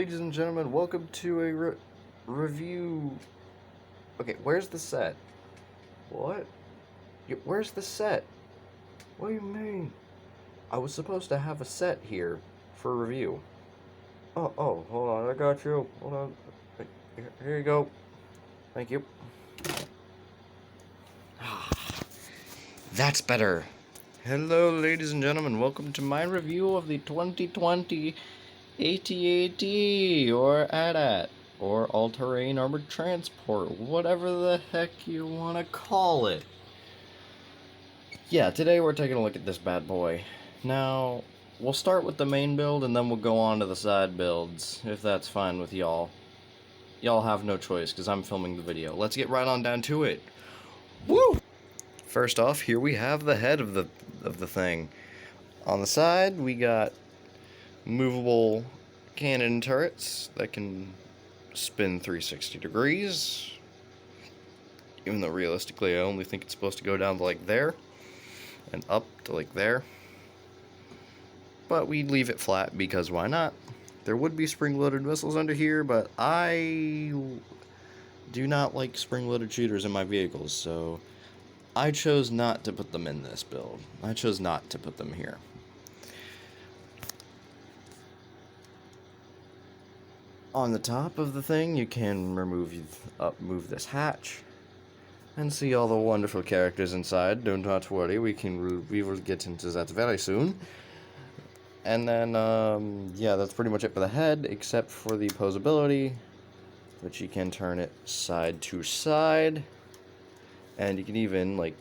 ladies and gentlemen, welcome to a review. Okay, where's the set? What? Where's the set? What do you mean? I was supposed to have a set here for review. Oh, hold on, I got you. Hold on. Here you go. Thank you. That's better. Hello, ladies and gentlemen. Welcome to my review of the 2020 AT-AT or AT-AT or All-Terrain Armored Transport, whatever the heck you want to call it. Yeah, today we're taking a look at this bad boy. Now, we'll start with the main build and then we'll go on to the side builds, if that's fine with y'all. Y'all have no choice because I'm filming the video. Let's get right on down to it. Woo! First off, here we have the head of the thing. On the side, we got movable cannon turrets that can spin 360 degrees. Even though realistically, I only think it's supposed to go down to like there and up to like there. But we leave it flat because why not? There would be spring-loaded missiles under here, but I do not like spring-loaded shooters in my vehicles, so I chose not to put them in this build. I chose not to put them here. On the top of the thing, you can move this hatch and see all the wonderful characters inside. Do not worry, we will get into that very soon. And then, yeah, that's pretty much it for the head, except for the posability, which you can turn it side to side. And you can even, like,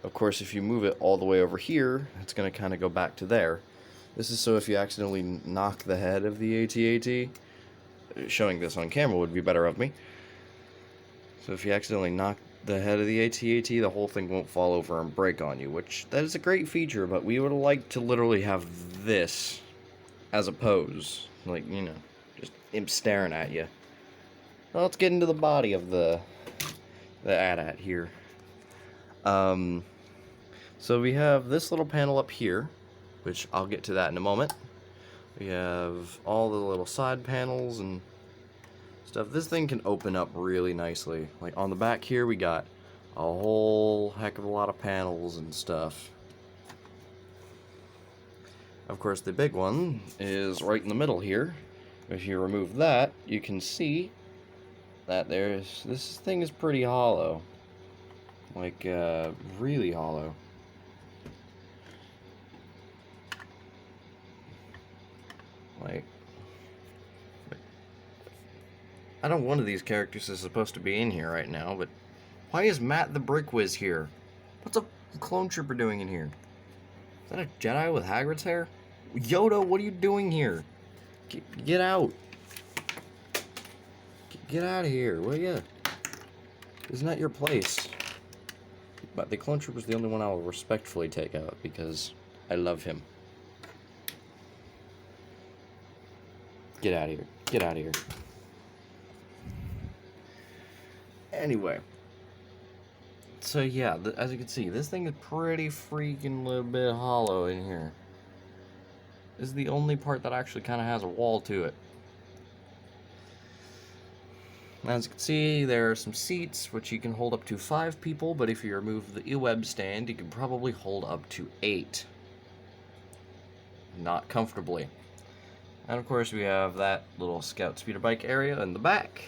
of course, if you move it all the way over here, it's going to kind of go back to there. This is so if you accidentally knock the head of the AT-AT, showing this on camera would be better of me. So if you accidentally knock the head of the AT-AT, the whole thing won't fall over and break on you, which that is a great feature, but we would like to literally have this as a pose. Like, you know, just him staring at you. Well, let's get into the body of the AT-AT here. So we have this little panel up here, which I'll get to that in a moment. We have all the little side panels and stuff. This thing can open up really nicely. Like on the back here, we got a whole heck of a lot of panels and stuff. Of course, the big one is right in the middle here. If you remove that, you can see that this thing is pretty hollow. Like, really hollow. Like, I know one of these characters is supposed to be in here right now, but why is Matt the Brick Whiz here? What's a clone trooper doing in here? Is that a Jedi with Hagrid's hair? Yoda, what are you doing here? Get out. Get out of here, will ya? Isn't that your place? But the clone trooper's the only one I'll respectfully take out because I love him. Get out of here. Get out of here. Anyway. So yeah, as you can see, this thing is pretty freaking little bit hollow in here. This is the only part that actually kind of has a wall to it. As you can see, there are some seats, which you can hold up to 5 people, but if you remove the E-Web stand, you can probably hold up to 8. Not comfortably. And of course, we have that little scout speeder bike area in the back,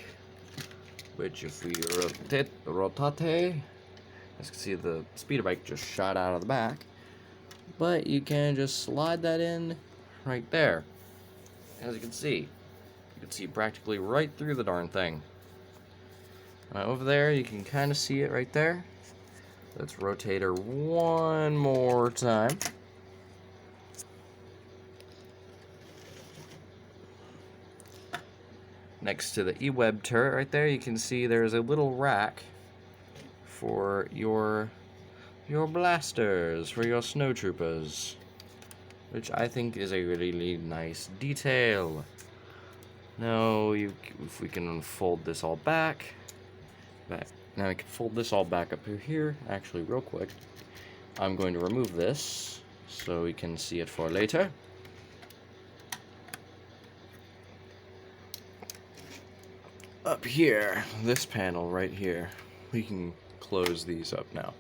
which if we rotate, as you can see, the speeder bike just shot out of the back. But you can just slide that in right there. As you can see practically right through the darn thing. Over there, you can kind of see it right there. Let's rotate her one more time. Next to the E-Web turret right there, you can see there's a little rack for your blasters, for your snow troopers, which I think is a really nice detail. Now, if we can unfold this all back. Now I can fold this all back up here, actually real quick. I'm going to remove this so we can see it for later. Up here, this panel right here, we can close these up now,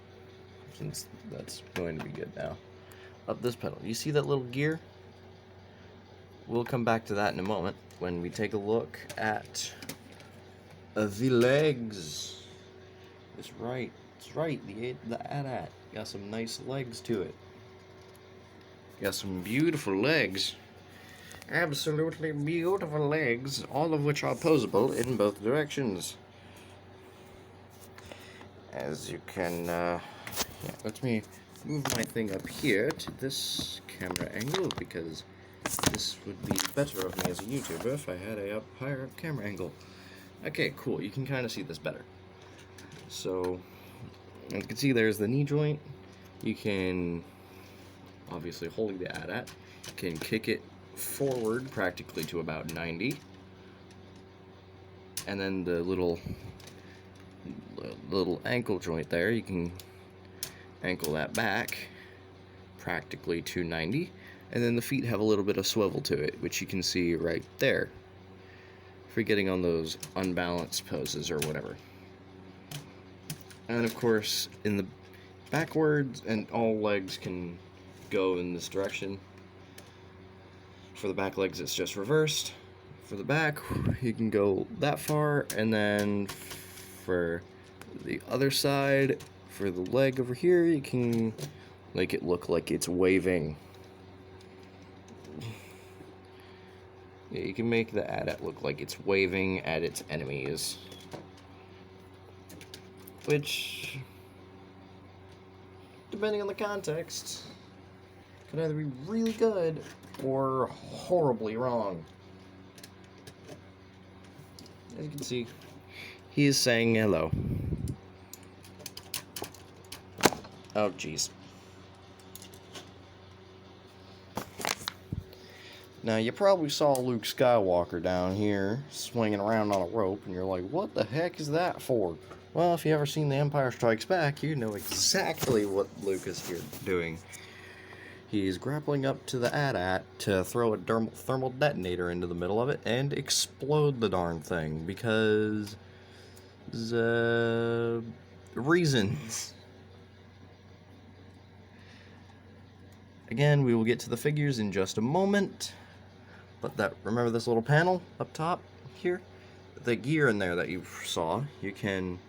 since that's going to be good now. Up this panel, you see that little gear? We'll come back to that in a moment when we take a look at the legs. It's right, the AT-AT got some nice legs to it. Got some beautiful legs. Absolutely beautiful legs, all of which are posable in both directions. As you can, let me move my thing up here to this camera angle, because this would be better of me as a YouTuber if I had a higher camera angle. Okay, cool, you can kind of see this better. So, as you can see, there's the knee joint. You can, obviously holding the AT-AT, you can kick it forward practically to about 90, and then the little ankle joint there, you can ankle that back practically to 90, and then the feet have a little bit of swivel to it, which you can see right there for getting on those unbalanced poses or whatever. And of course, in the backwards, and all legs can go in this direction. For the back legs, it's just reversed. For the back, you can go that far, and then for the other side, for the leg over here, you can make it look like it's waving. Yeah, you can make the AT-AT look like it's waving at its enemies, which, depending on the context, could either be really good or horribly wrong. As you can see, he is saying hello. Oh, jeez. Now, you probably saw Luke Skywalker down here swinging around on a rope, and you're like, what the heck is that for? Well, if you ever seen The Empire Strikes Back, you know exactly what Luke is here doing. He's grappling up to the AT-AT to throw a thermal detonator into the middle of it and explode the darn thing, because reasons. Again, we will get to the figures in just a moment, but remember this little panel up top here? The gear in there that you saw, you can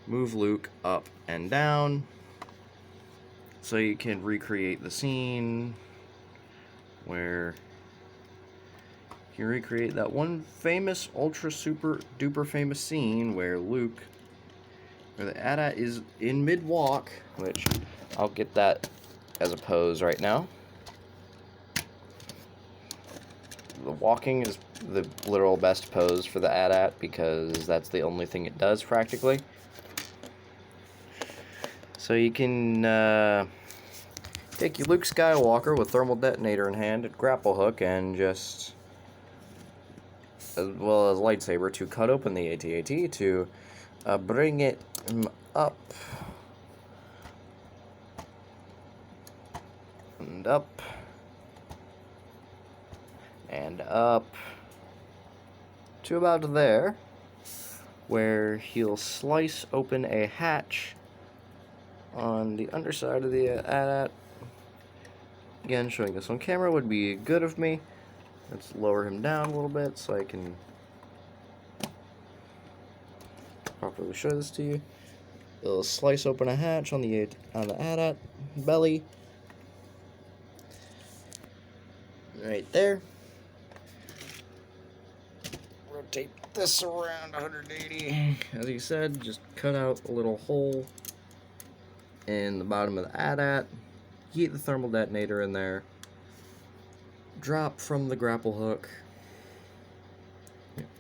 move Luke up and down, so you can recreate the scene where you can recreate that one famous, ultra super duper famous scene where the AT-AT is in mid-walk, which I'll get that as a pose right now. The walking is the literal best pose for the AT-AT, because that's the only thing it does practically. So you can take your Luke Skywalker with thermal detonator in hand and grapple hook, and just, as well as lightsaber, to cut open the AT-AT to bring it up and up and up to about there, where he'll slice open a hatch on the underside of the AT-AT. Again, showing this on camera would be good of me. Let's lower him down a little bit so I can properly show this to you. It'll slice open a hatch on the AT-AT belly. Right there. Rotate this around 180. As you said, just cut out a little hole in the bottom of the AT-AT, get the thermal detonator in there, drop from the grapple hook.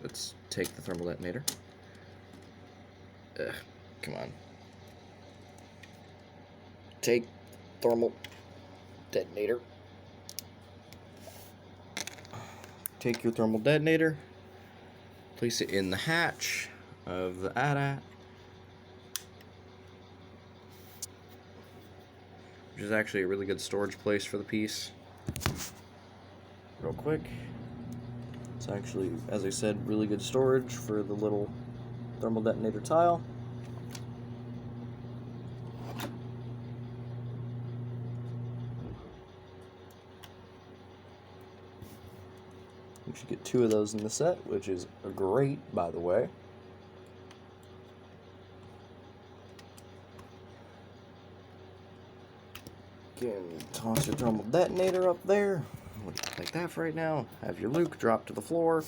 Let's take the thermal detonator. Come on. Take thermal detonator. Take your thermal detonator, place it in the hatch of the AT-AT, which is actually a really good storage place for the piece. Real quick. It's actually, as I said, really good storage for the little thermal detonator tile. You should get 2 of those in the set, which is great, by the way. You can toss your thermal detonator up there. Like that for right now. Have your Luke drop to the floor.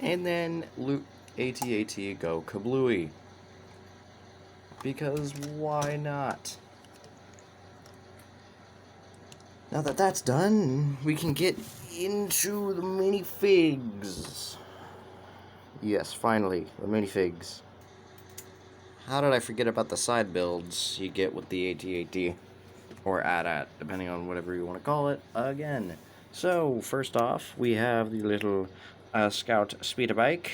And then Luke AT-AT go kablooey. Because why not? Now that that's done, we can get into the minifigs. Yes, finally, the minifigs. How did I forget about the side builds you get with the AT-AT? Or AT-AT, depending on whatever you want to call it, again. So, first off, we have the little Scout speeder bike.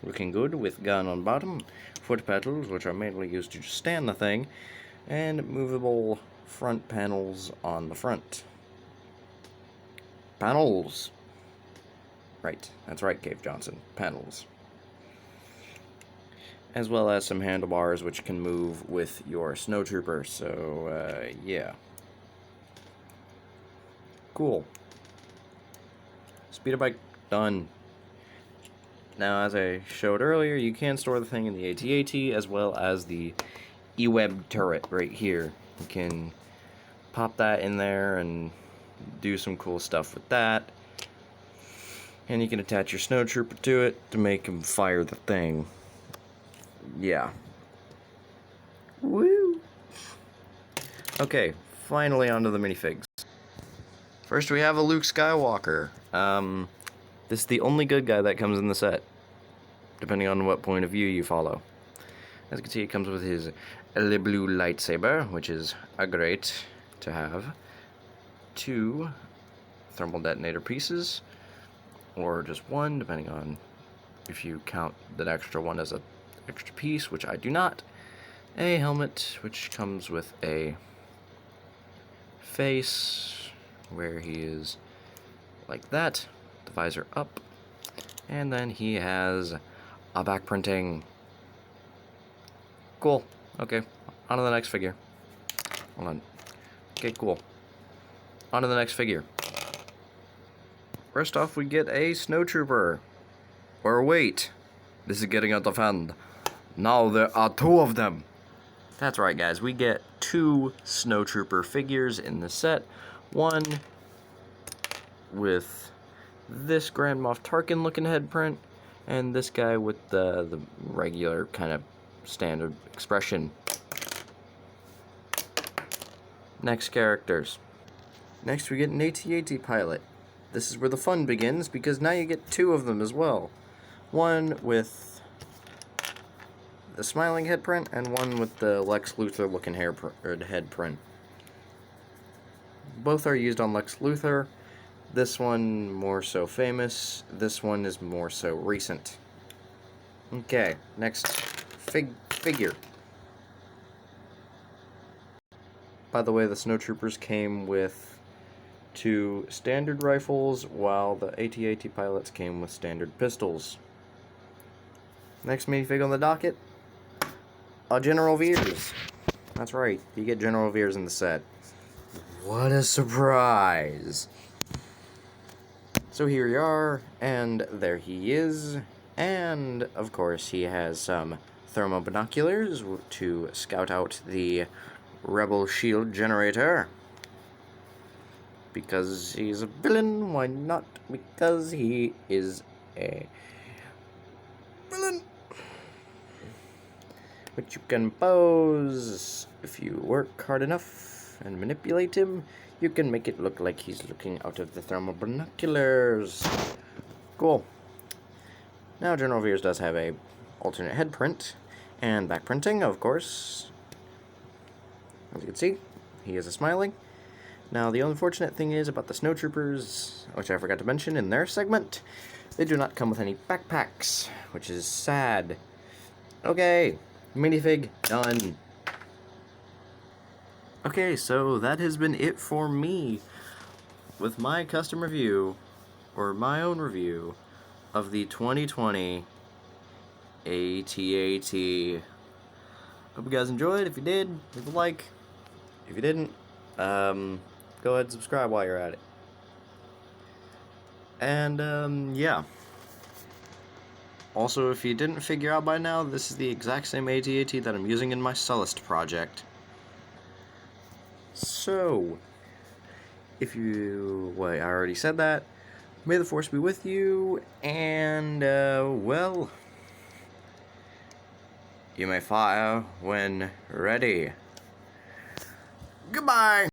Looking good, with gun on bottom. Foot pedals, which are mainly used to stand the thing. And movable front panels on the front. Panels! Right, that's right, Cave Johnson. Panels. As well as some handlebars which can move with your snowtrooper, so, yeah. Cool. Speeder bike done. Now, as I showed earlier, you can store the thing in the AT-AT as well as the E-Web turret right here. You can pop that in there and do some cool stuff with that. And you can attach your snowtrooper to it to make him fire the thing. Yeah. Woo! Okay, finally onto the minifigs. First we have a Luke Skywalker. This is the only good guy that comes in the set, depending on what point of view you follow. As you can see, it comes with his blue lightsaber, which is great to have. 2 thermal detonator pieces, or just 1, depending on if you count that extra one as a extra piece, which I do not. A helmet, which comes with a face, where he is like that, the visor up, and then he has a back printing. Cool. Okay, on to the next figure. Hold on. Okay, cool. On to the next figure. First off, we get a snowtrooper. Or wait, this is getting out of hand. Now there are 2 of them. That's right, guys. We get 2 snowtrooper figures in the set. One with this Grand Moff Tarkin looking head print, and this guy with the regular kind of standard expression. Next characters. Next we get an AT-AT pilot. This is where the fun begins, because now you get 2 of them as well. One with the smiling head print, and one with the Lex Luthor looking head print. Both are used on Lex Luthor. This one more so famous. This one is more so recent. Okay, next figure. By the way, the snowtroopers came with 2 standard rifles, while the AT-AT pilots came with standard pistols. Next minifig on the docket, General Veers. That's right, you get General Veers in the set. What a surprise! So here we are, and there he is, and of course he has some thermal binoculars to scout out the Rebel shield generator. Because he's a villain, why not? Because he is a villain. Which you can pose. If you work hard enough and manipulate him, you can make it look like he's looking out of the thermal binoculars. Cool. Now General Veers does have a alternate head print and back printing, of course. As you can see, he is a smiling. Now, the unfortunate thing is about the snowtroopers, which I forgot to mention in their segment, they do not come with any backpacks, which is sad. Okay, minifig done. Okay, so that has been it for me with my custom review, or my own review, of the 2020 AT-AT. Hope you guys enjoyed. If you did, leave a like. If you didn't, go ahead and subscribe while you're at it. And, yeah. Also, if you didn't figure out by now, this is the exact same AT-AT that I'm using in my Sullust project. So, if you... wait, I already said that. May the Force be with you, and, well... you may fire when ready. Goodbye!